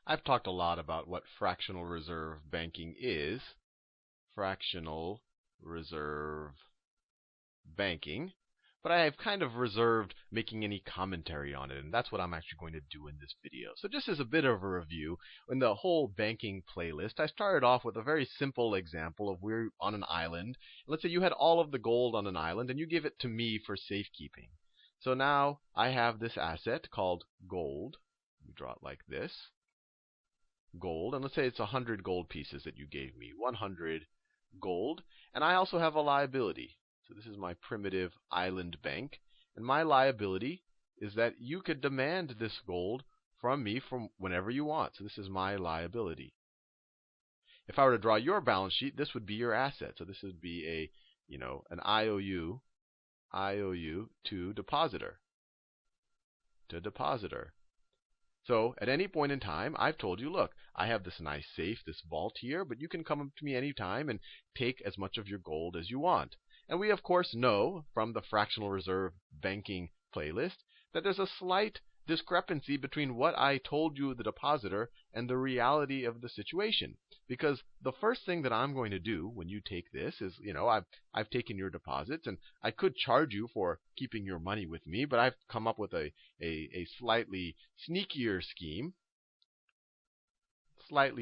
I've talked a lot about what fractional reserve banking is. Fractional reserve banking. But I have kind of reserved making any commentary on it, and that's what I'm actually going to do in this video. So just as a bit of a review, in the whole banking playlist, I started off with a very simple example of we're on an island. Let's say you had all of the gold on an island, and you give it to me for safekeeping. So now I have this asset called gold. We draw it like this. Gold, and let's say it's 100 gold pieces that you gave me, 100 gold. And I also have a liability. So this is my primitive island bank. And my liability is that you could demand this gold from me from whenever you want. So this is my liability. If I were to draw your balance sheet, this would be your asset. So this would be an IOU to depositor. So at any point in time, I've told you, look, I have this nice safe, this vault here, but you can come up to me anytime and take as much of your gold as you want. And we, of course, know from the fractional reserve banking playlist that there's a slight discrepancy between what I told you, the depositor, and the reality of the situation. Because the first thing that I'm going to do when you take this is, I've taken your deposits, and I could charge you for keeping your money with me, but I've come up with a slightly sneakier scheme. Where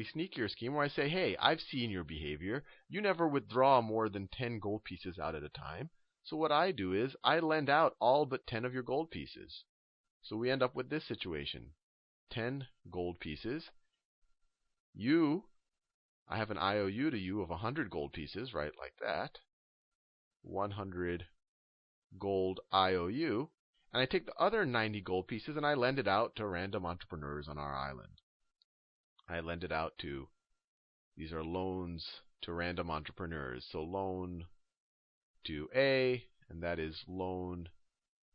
I say, hey, I've seen your behavior. You never withdraw more than 10 gold pieces out at a time. So what I do is I lend out all but 10 of your gold pieces. So we end up with this situation. 10 gold pieces. I have an IOU to you of 100 gold pieces, right, like that. 100 gold IOU. And I take the other 90 gold pieces and I lend it out to random entrepreneurs on our island. I lend it out to, these are loans to random entrepreneurs. So loan to A, and that is loan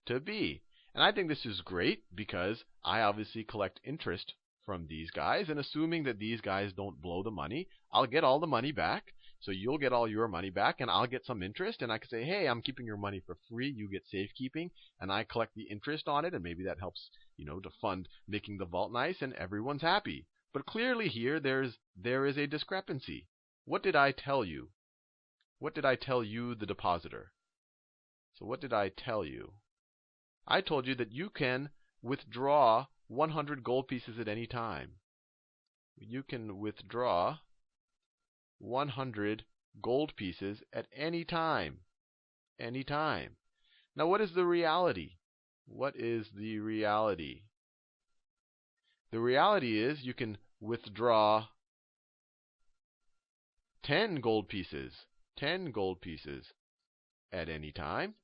to B. And I think this is great because I obviously collect interest from these guys. And assuming that these guys don't blow the money, I'll get all the money back. So you'll get all your money back, and I'll get some interest. And I can say, hey, I'm keeping your money for free. You get safekeeping, and I collect the interest on it. And maybe that helps, to fund making the vault nice, and everyone's happy. But clearly here, there is a discrepancy. What did I tell you? What did I tell you, the depositor? So what did I tell you? I told you that you can withdraw 100 gold pieces at any time. You can withdraw 100 gold pieces at any time. Anytime. Now, what is the reality? What is the reality? The reality is you can withdraw 10 gold pieces. 10 gold pieces at any time.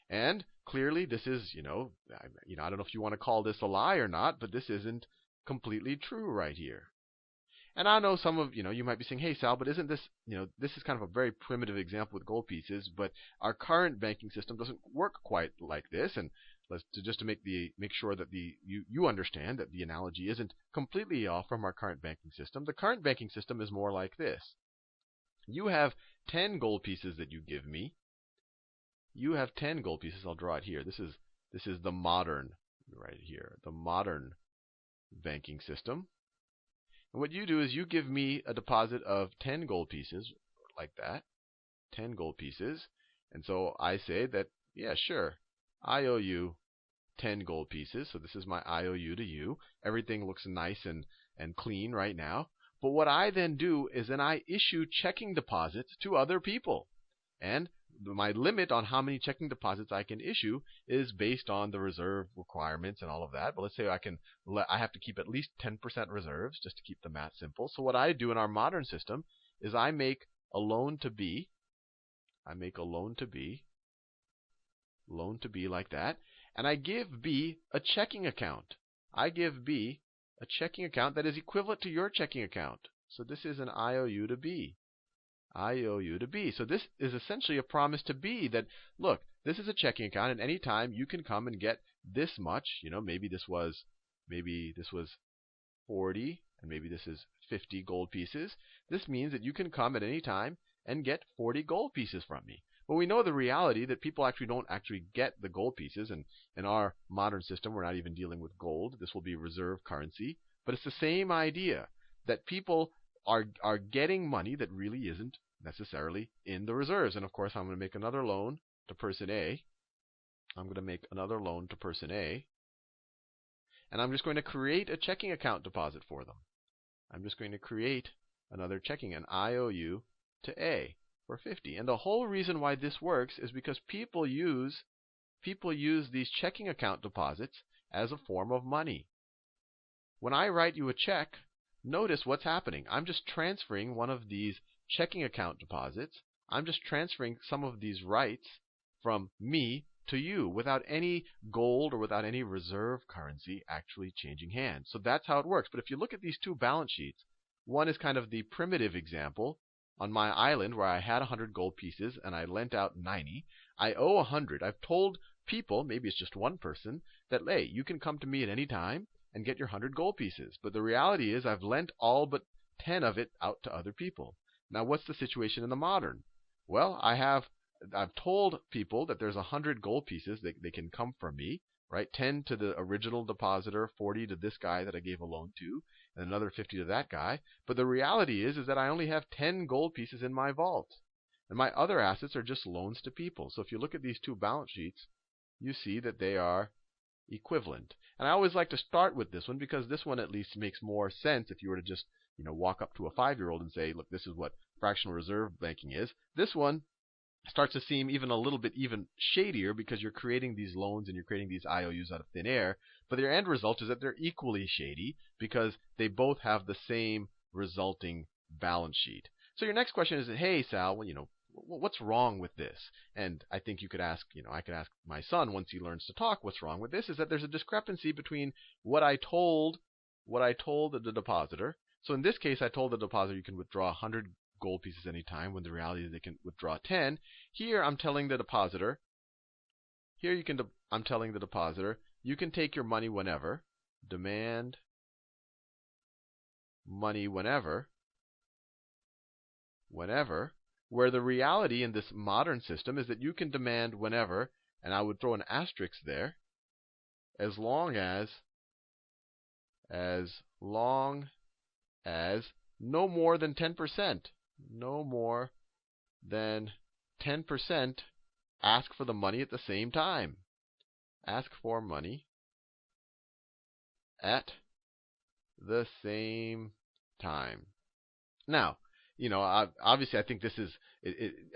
And clearly this is, I don't know if you want to call this a lie or not, but this isn't completely true right here. And I know some of, you might be saying, hey, Sal, but isn't this, this is kind of a very primitive example with gold pieces, but our current banking system doesn't work quite like this. And just to make sure that you understand that the analogy isn't completely off from our current banking system. The current banking system is more like this. You have 10 gold pieces that you give me. You have 10 gold pieces. I'll draw it here. This is the modern, right here, the modern banking system. And what you do is you give me a deposit of 10 gold pieces, like that, 10 gold pieces. And so I say that, yeah, sure, I owe you 10 gold pieces. So this is my IOU to you. Everything looks nice and clean right now. But what I then do is then I issue checking deposits to other people. And my limit on how many checking deposits I can issue is based on the reserve requirements and all of that. But let's say I have to keep at least 10% reserves just to keep the math simple. So what I do in our modern system is I make a loan to B. I make a loan to B like that. And I give B a checking account. I give B a checking account that is equivalent to your checking account. So this is an IOU to B. IOU to B. So this is essentially a promise to B that, look, this is a checking account, and any time you can come and get this much. Maybe this was 40, and maybe this is 50 gold pieces. This means that you can come at any time and get 40 gold pieces from me. But we know the reality that people actually don't get the gold pieces. And in our modern system, we're not even dealing with gold. This will be reserve currency. But it's the same idea that people are getting money that really isn't necessarily in the reserves. And of course, I'm going to make another loan to person A. I'm going to make another loan to person A. And I'm just going to create a checking account deposit for them. I'm just going to create another checking, an IOU to A for 50. And the whole reason why this works is because people use these checking account deposits as a form of money. When I write you a check, notice what's happening. I'm just transferring one of these checking account deposits. I'm just transferring some of these rights from me to you without any gold or without any reserve currency actually changing hands. So that's how it works. But if you look at these two balance sheets, one is kind of the primitive example. On my island where I had 100 gold pieces and I lent out 90, I owe 100. I've told people, maybe it's just one person, that, hey, you can come to me at any time and get your 100 gold pieces. But the reality is I've lent all but 10 of it out to other people. Now, what's the situation in the modern? Well, I've told people that there's 100 gold pieces that they can come from me, right? 10 to the original depositor, 40 to this guy that I gave a loan to, and another 50 to that guy. But the reality is that I only have 10 gold pieces in my vault. And my other assets are just loans to people. So if you look at these two balance sheets, you see that they are equivalent. And I always like to start with this one because this one at least makes more sense if you were to just, walk up to a 5-year-old and say, look, this is what fractional reserve banking is. This one starts to seem even a little bit even shadier because you're creating these loans and you're creating these IOUs out of thin air. But their end result is that they're equally shady because they both have the same resulting balance sheet. So your next question is, hey, Sal, what's wrong with this? And I think you could ask, I could ask my son once he learns to talk, what's wrong with this? Is that there's a discrepancy between what I told the depositor. So in this case, I told the depositor you can withdraw 100 gold pieces any time, when the reality is they can withdraw 10. Here I'm telling the depositor, I'm telling the depositor, you can take your money whenever, demand money whenever, where the reality in this modern system is that you can demand whenever, and I would throw an asterisk there, as long as no more than 10%. No more than 10% ask for the money at the same time. Ask for money at the same time. Now, obviously I think this is,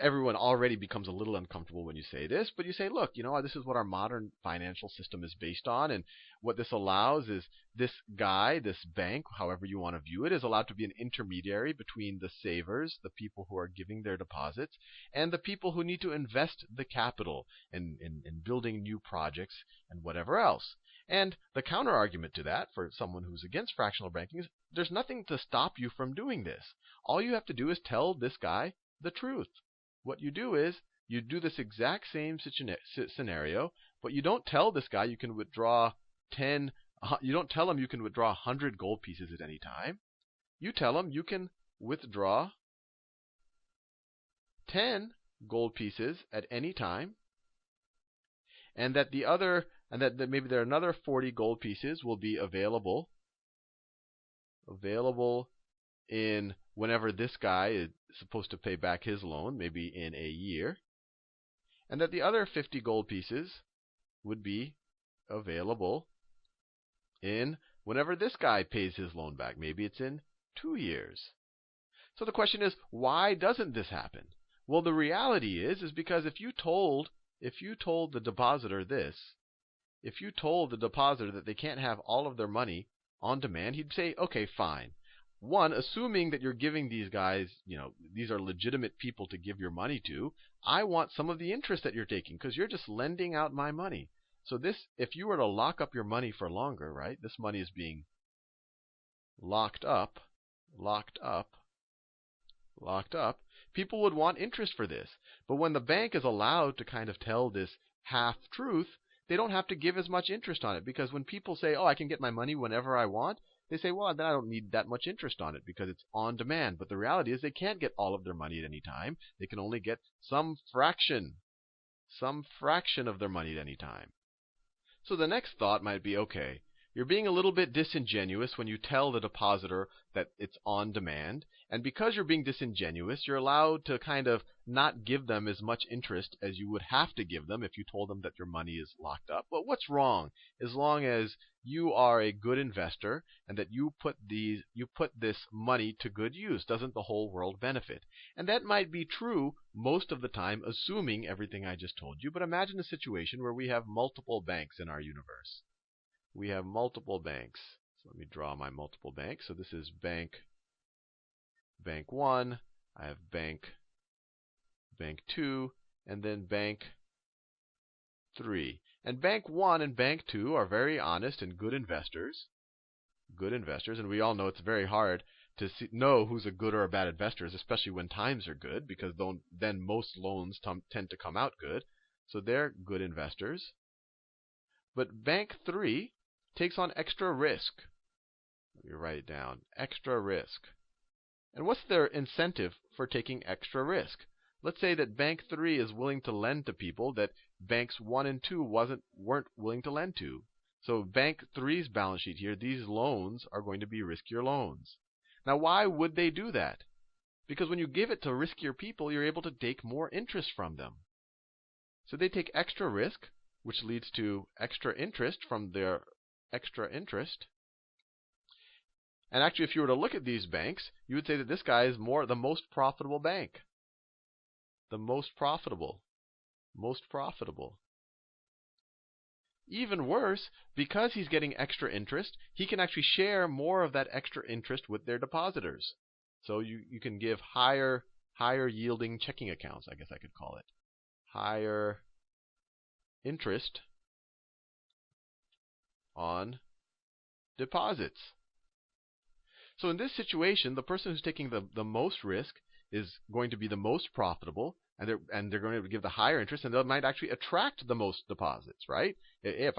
everyone already becomes a little uncomfortable when you say this, but you say, look, this is what our modern financial system is based on, and what this allows is this guy, this bank, however you want to view it, is allowed to be an intermediary between the savers, the people who are giving their deposits, and the people who need to invest the capital in building new projects and whatever else. And the counter argument to that, for someone who's against fractional banking, is there's nothing to stop you from doing this. All you have to do is tell this guy the truth. What you do is you do this exact same scenario, but you don't tell this guy you can withdraw you don't tell him you can withdraw 100 gold pieces at any time. You tell him you can withdraw 10 gold pieces at any time, and that maybe there are another 40 gold pieces will be available in whenever this guy is supposed to pay back his loan, maybe in a year, and that the other 50 gold pieces would be available in whenever this guy pays his loan back. Maybe it's in 2 years. So the question is, why doesn't this happen? Well, the reality is because if you told the depositor this, if you told the depositor that they can't have all of their money on demand, he'd say, okay, fine. One, assuming that you're giving these guys, these are legitimate people to give your money to, I want some of the interest that you're taking because you're just lending out my money. So this, if you were to lock up your money for longer, right? This money is being locked up. People would want interest for this. But when the bank is allowed to kind of tell this half-truth, they don't have to give as much interest on it, because when people say, oh, I can get my money whenever I want, they say, well, then I don't need that much interest on it because it's on demand. But the reality is they can't get all of their money at any time. They can only get some fraction of their money at any time. So the next thought might be, okay, You're being a little bit disingenuous when you tell the depositor that it's on demand. And because you're being disingenuous, you're allowed to kind of not give them as much interest as you would have to give them if you told them that your money is locked up. But what's wrong? As long as you are a good investor and that you put this money to good use, doesn't the whole world benefit? And that might be true most of the time, assuming everything I just told you. But imagine a situation where we have multiple banks in our universe. We have multiple banks. So let me draw my multiple banks. So this is bank 1, I have bank 2, and then bank 3. And bank 1 and bank 2 are very honest and good investors. And we all know it's very hard to know who's a good or a bad investor, especially when times are good, because then most loans tend to come out good. So they're good investors. But bank 3 takes on extra risk. Let me write it down. Extra risk. And what's their incentive for taking extra risk? Let's say that bank 3 is willing to lend to people that banks 1 and 2 weren't willing to lend to. So bank 3's balance sheet here, these loans are going to be riskier loans. Now, why would they do that? Because when you give it to riskier people, you're able to take more interest from them. So they take extra risk, which leads to extra interest from their extra interest. And actually, if you were to look at these banks, you would say that this guy is the most profitable bank. The most profitable. Even worse, because he's getting extra interest, he can actually share more of that extra interest with their depositors. So you can give higher yielding checking accounts, I guess I could call it. Higher interest on deposits. So in this situation, the person who's taking the most risk is going to be the most profitable, and they're going to give the higher interest, and they might actually attract the most deposits, right? If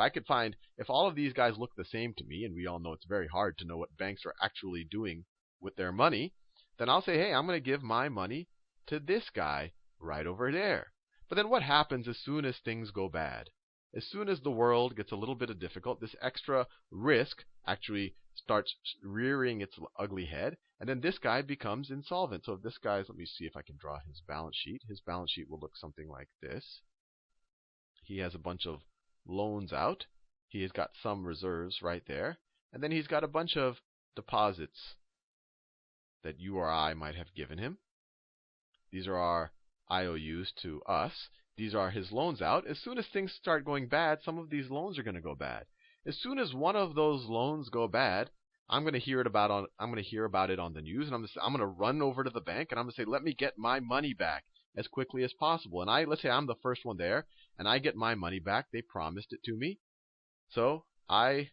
all of these guys look the same to me, and we all know it's very hard to know what banks are actually doing with their money, then I'll say, hey, I'm going to give my money to this guy right over there. But then what happens as soon as things go bad? As soon as the world gets a little bit difficult, this extra risk actually starts rearing its ugly head, and then this guy becomes insolvent. So if this guy's, let me see if I can draw his balance sheet. His balance sheet will look something like this. He has a bunch of loans out. He has got some reserves right there. And then he's got a bunch of deposits that you or I might have given him. These are our IOUs to us. These are his loans out. As soon as things start going bad, some of these loans are going to go bad. As soon as one of those loans go bad, I'm going to hear about it on the news, and I'm going to run over to the bank and I'm going to say, let me get my money back as quickly as possible. And let's say I'm the first one there, and I get my money back. They promised it to me, so I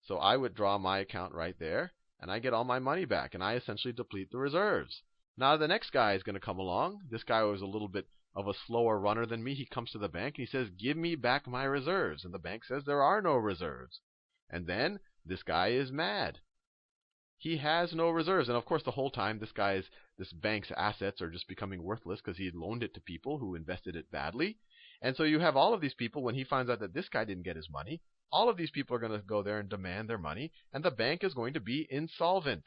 withdraw my account right there, and I get all my money back, and I essentially deplete the reserves. Now the next guy is going to come along. This guy was a little bit of a slower runner than me. He comes to the bank and he says, give me back my reserves. And the bank says, there are no reserves. And then this guy is mad. He has no reserves. And of course, the whole time, this bank's assets are just becoming worthless because he had loaned it to people who invested it badly. And so you have all of these people, when he finds out that this guy didn't get his money, all of these people are going to go there and demand their money, and the bank is going to be insolvent.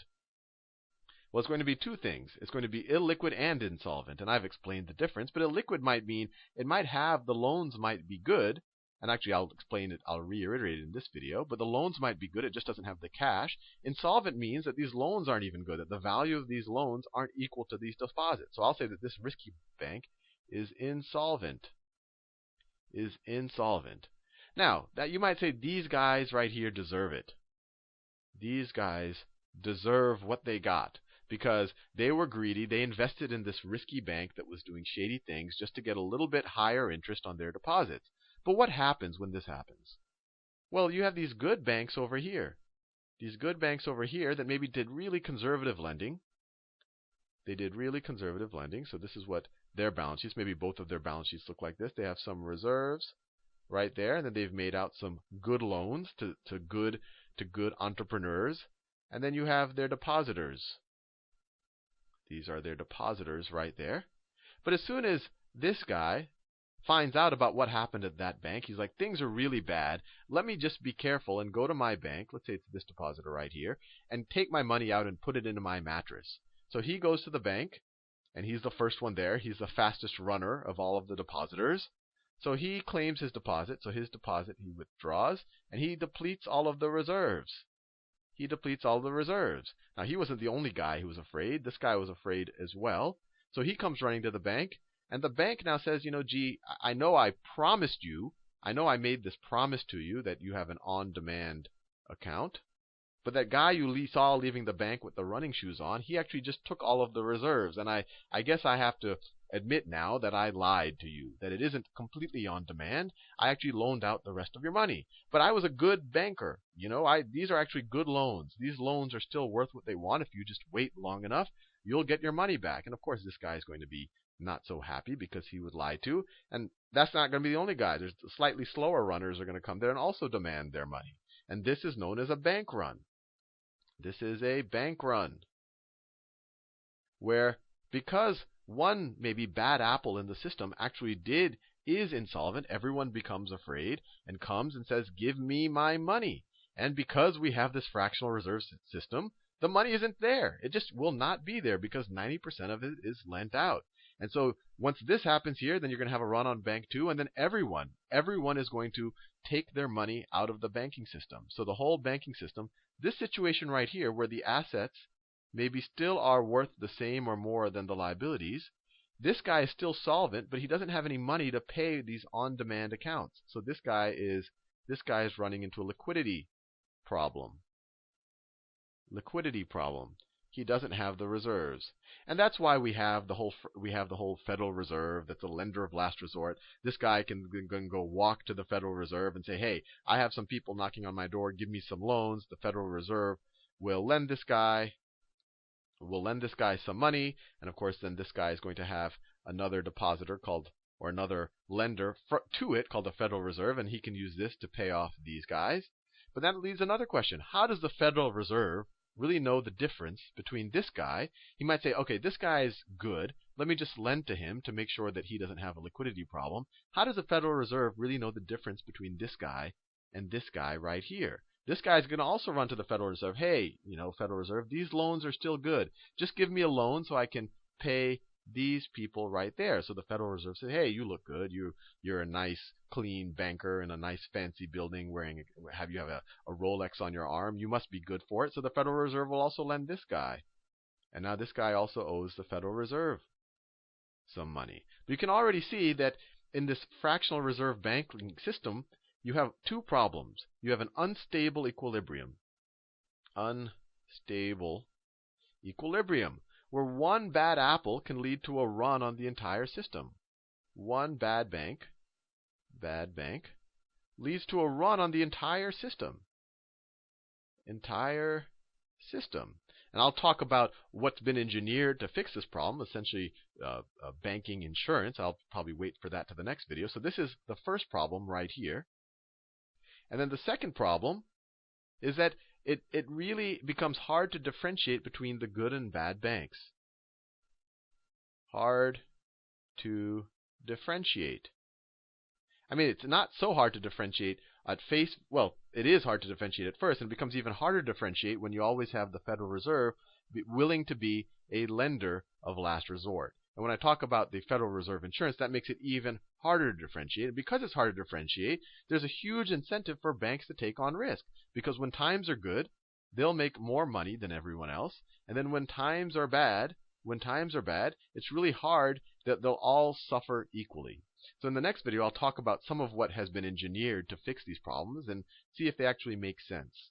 Well, it's going to be two things. It's going to be illiquid and insolvent, and I've explained the difference. But illiquid might mean it might have, the loans might be good, and actually I'll explain it, I'll reiterate it in this video, but the loans might be good, it just doesn't have the cash. Insolvent means that these loans aren't even good, that the value of these loans aren't equal to these deposits. So I'll say that this risky bank is insolvent. Now, that you might say these guys right here deserve it. These guys deserve what they got, because they were greedy. They invested in this risky bank that was doing shady things just to get a little bit higher interest on their deposits. But what happens when this happens? Well, you have these good banks over here. These good banks over here that maybe did really conservative lending. They did really conservative lending. So this is what their balance sheets, maybe both of their balance sheets look like this. They have some reserves right there, and then they've made out some good loans to good entrepreneurs. And then you have their depositors. These are their depositors right there. But as soon as this guy finds out about what happened at that bank. He's like, things are really bad. Let me just be careful and go to my bank. Let's say it's this depositor right here, and take my money out and put it into my mattress. So he goes to the bank, and he's the first one there. He's the fastest runner of all of the depositors. So he claims his deposit. So his deposit he withdraws, and he depletes all of the reserves. He depletes all the reserves. Now, he wasn't the only guy who was afraid. This guy was afraid as well. So he comes running to the bank, and the bank now says, gee, I know I promised you, I know I made this promise to you that you have an on-demand account, but that guy you saw leaving the bank with the running shoes on, he actually just took all of the reserves. And I guess I have to admit now that I lied to you, that it isn't completely on demand. I actually loaned out the rest of your money. But I was a good banker. These are actually good loans. These loans are still worth what they want. If you just wait long enough, you'll get your money back. And of course, this guy is going to be not so happy because he was lied to. And that's not going to be the only guy. There's slightly slower runners are going to come there and also demand their money. And this is known as a bank run. This is a bank run where, because one maybe bad apple in the system actually is insolvent, everyone becomes afraid and comes and says, give me my money. And because we have this fractional reserve system, the money isn't there. It just will not be there because 90% of it is lent out. And so once this happens here, then you're going to have a run on bank 2, and then everyone is going to take their money out of the banking system. So the whole banking system, this situation right here where the assets maybe still are worth the same or more than the liabilities, this guy is still solvent, but he doesn't have any money to pay these on-demand accounts. So this guy is running into a liquidity problem. He doesn't have the reserves. And that's why we have the whole Federal Reserve that's a lender of last resort. This guy can go walk to the Federal Reserve and say, hey, I have some people knocking on my door, give me some loans. The Federal Reserve will lend this guy some money, and of course then this guy is going to have another depositor or another lender to it called the Federal Reserve, and he can use this to pay off these guys. But that leaves another question. How does the Federal Reserve really know the difference between this guy? He might say, okay, this guy is good. Let me just lend to him to make sure that he doesn't have a liquidity problem. How does the Federal Reserve really know the difference between this guy and this guy right here? This guy is going to also run to the Federal Reserve. Hey, Federal Reserve, these loans are still good. Just give me a loan so I can pay these people right there. So the Federal Reserve says, hey, you look good. You're a nice, clean banker in a nice, fancy building you have a Rolex on your arm. You must be good for it. So the Federal Reserve will also lend this guy. And now this guy also owes the Federal Reserve some money. But you can already see that in this fractional reserve banking system, you have two problems. You have an unstable equilibrium. Unstable equilibrium, where one bad apple can lead to a run on the entire system. One bad bank leads to a run on the entire system. And I'll talk about what's been engineered to fix this problem, essentially banking insurance. I'll probably wait for that to the next video. So this is the first problem right here. And then the second problem is that it really becomes hard to differentiate between the good and bad banks. Hard to differentiate. I mean, it's not so hard to differentiate at face. Well, it is hard to differentiate at first, and it becomes even harder to differentiate when you always have the Federal Reserve willing to be a lender of last resort. And when I talk about the Federal Reserve insurance, that makes it even harder to differentiate. And because it's harder to differentiate, there's a huge incentive for banks to take on risk. Because when times are good, they'll make more money than everyone else. And then when times are bad, it's really hard that they'll all suffer equally. So in the next video, I'll talk about some of what has been engineered to fix these problems and see if they actually make sense.